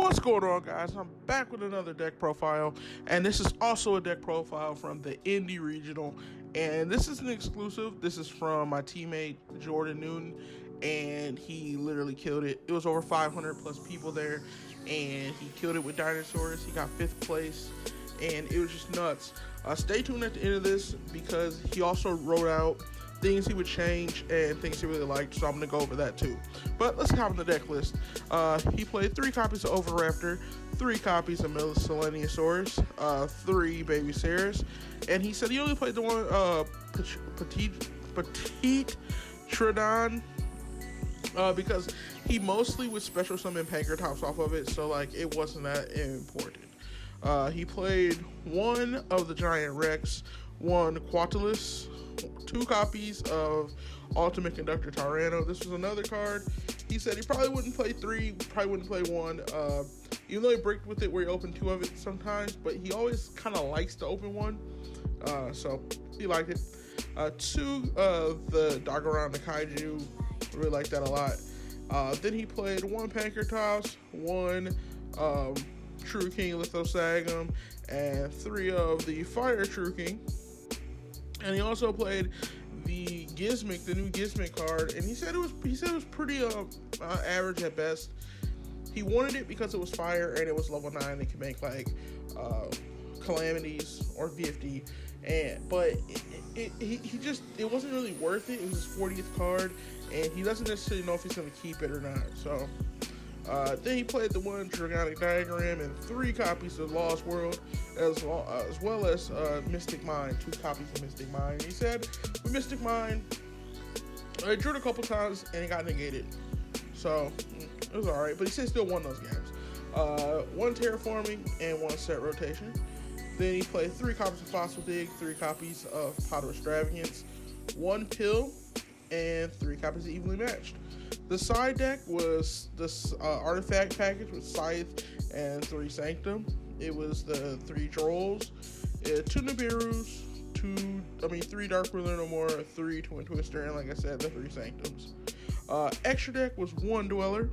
What's going on, guys? I'm back with another deck profile, and this is also a deck profile from the Indy Regional, and this is an exclusive. This is from my teammate Jordon, and he literally killed it. It was over 500 plus people there, and he killed it with dinosaurs. He got 5th place, and it was just nuts. Stay tuned at the end of this because he also wrote out things he would change and things he really liked, so I'm going to go over that too. But let's hop on the deck list. He played 3 copies of Oviraptor, 3 copies of Miscellaneousaurus, 3 Baby Saras, and he said he only played the one Petite Tridon because he mostly would special summon Pankratops off of it, so like it wasn't that important. He played 1 of the Giant Rex, 1 Quatilus, 2 copies of Ultimate Conductor Tyranno. This was another card. He said he probably wouldn't play 3, probably wouldn't play 1, even though he bricked with it where he opened 2 of it sometimes, but he always kind of likes to open 1, so he liked it. 2 of the Dagaran the Kaiju, really liked that a lot. Then he played 1 Pankratops, 1 True King Lithosagum, and 3 of the Fire True King. And he also played the Gizmic, the new Gizmic card, and he said it was pretty average at best. He wanted it because it was fire and it was level 9. It could make like calamities or VFD, but it wasn't really worth it. It was his 40th card, and he doesn't necessarily know if he's going to keep it or not. So then he played the 1 Dragonic Diagram and 3 copies of Lost World, as well as Mystic Mind, 2 copies of Mystic Mind. And he said with Mystic Mind, I drew it a couple times and it got negated, so it was alright. But he said he still won those games. 1 Terraforming and 1 Set Rotation. Then he played 3 copies of Fossil Dig, 3 copies of Pot of Extravagance, 1 Pill, and 3 copies of Evenly Matched. The side deck was this artifact package with Scythe and 3 Sanctum. It was the 3 Trolls, 2 Nibiru's, 3 Dark Ruler No More, 3 Twin Twister, and like I said, the 3 Sanctums. Extra deck was 1 Dweller.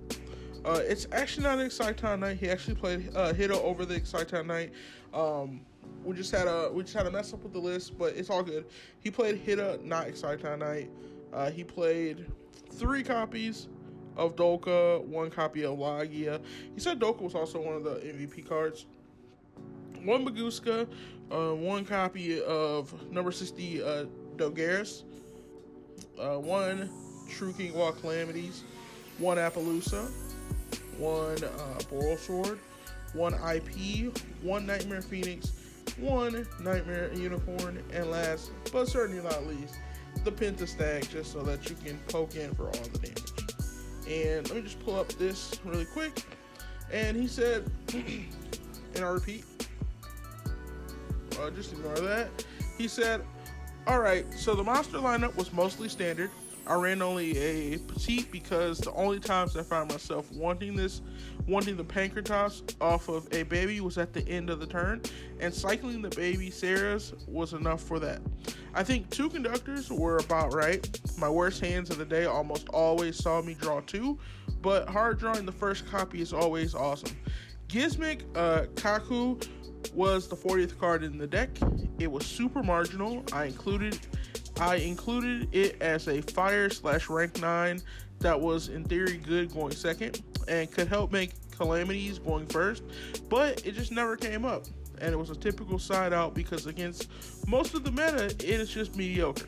It's actually not an Exciton Knight. He actually played Hiddo over the Exciton Knight. We just had a mess up with the list, but it's all good. He played Hiddo, not Exciton Knight. He played 3 copies of Dolka, 1 copy of Lagia. He said Dolka was also one of the MVP cards. 1 Maguska, 1 copy of number 60 Dogaris, 1 True King Wall Calamities, 1 Appaloosa, 1 Boral Sword, 1 IP, 1 Nightmare Phoenix, 1 Nightmare Unicorn, and last but certainly not least, the Pentastag, just so that you can poke in for all the damage. And let me just pull up this really quick. And he said, and I repeat, just ignore that. He said, alright, so the monster lineup was mostly standard. I ran only a petite because the only times I found myself wanting the Pankratops off of a baby was at the end of the turn, and cycling the Baby Saras was enough for that. I think 2 Conductors were about right. My worst hands of the day almost always saw me draw 2, but hard drawing the first copy is always awesome. Gizmic Kaku was the 40th card in the deck. It was super marginal. I included it as a fire / rank 9 that was in theory good going second and could help make calamities going first, but it just never came up, and it was a typical side out because against most of the meta it is just mediocre.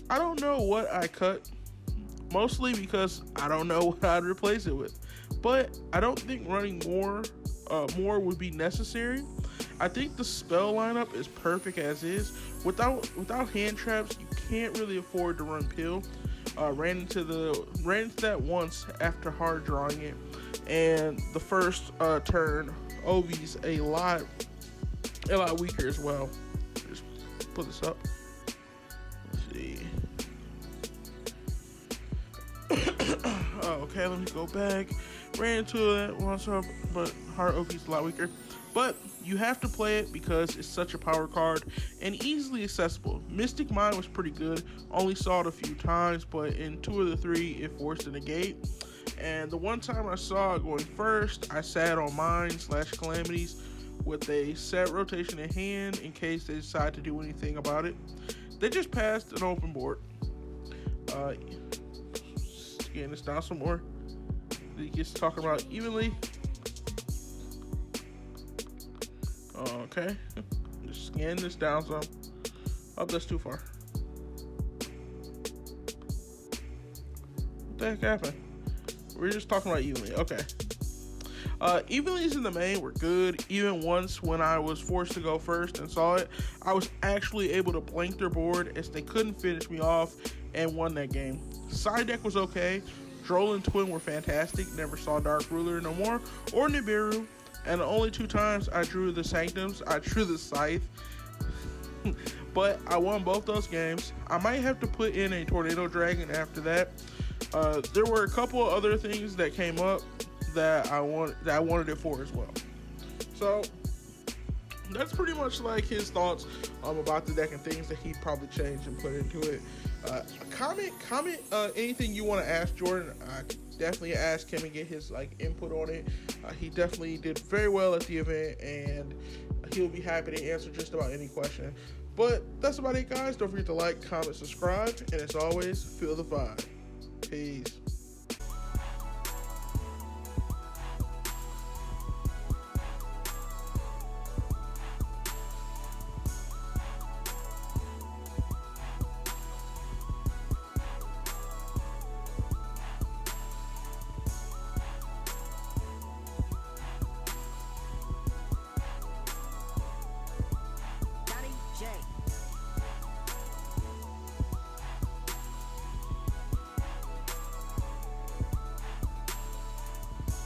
I don't know what I cut, mostly because I don't know what I'd replace it with, but I don't think running more would be necessary. I think the spell lineup is perfect as is. Without hand traps, you can't really afford to run Pill. Ran into that once after hard drawing it, and the first turn Ovi's a lot weaker as well. Just put this up. Let's see. Okay, let me go back. Ran into that once, but hard Ovi's a lot weaker. But you have to play it because it's such a power card and easily accessible. Mystic Mind was pretty good. Only saw it a few times, but in 2 of the 3, it forced a negate. And the one time I saw it going first, I sat on mine / calamities with a set rotation in hand in case they decide to do anything about it. They just passed an open board. Getting this down some more. He gets talking about evenly. Okay. Just scan this down some. Oh, that's too far. What the heck happened? We're just talking about evenly. Okay. Evenlies in the main were good. Even once when I was forced to go first and saw it, I was actually able to blank their board as they couldn't finish me off and won that game. Side deck was okay. Droll and Twin were fantastic. Never saw Dark Ruler no more or Nibiru. And the only 2 times I drew the Sanctums, I drew the Scythe. But I won both those games. I might have to put in a Tornado Dragon after that. There were a couple of other things that came up that I wanted it for as well. So that's pretty much like his thoughts about the deck and things that he'd probably change and put into it. Comment anything you want to ask Jordan. I definitely ask him and get his input on it. He definitely did very well at the event, and he'll be happy to answer just about any question. But that's about it, guys. Don't forget to like, comment, subscribe, and as always, feel the vibe. Peace.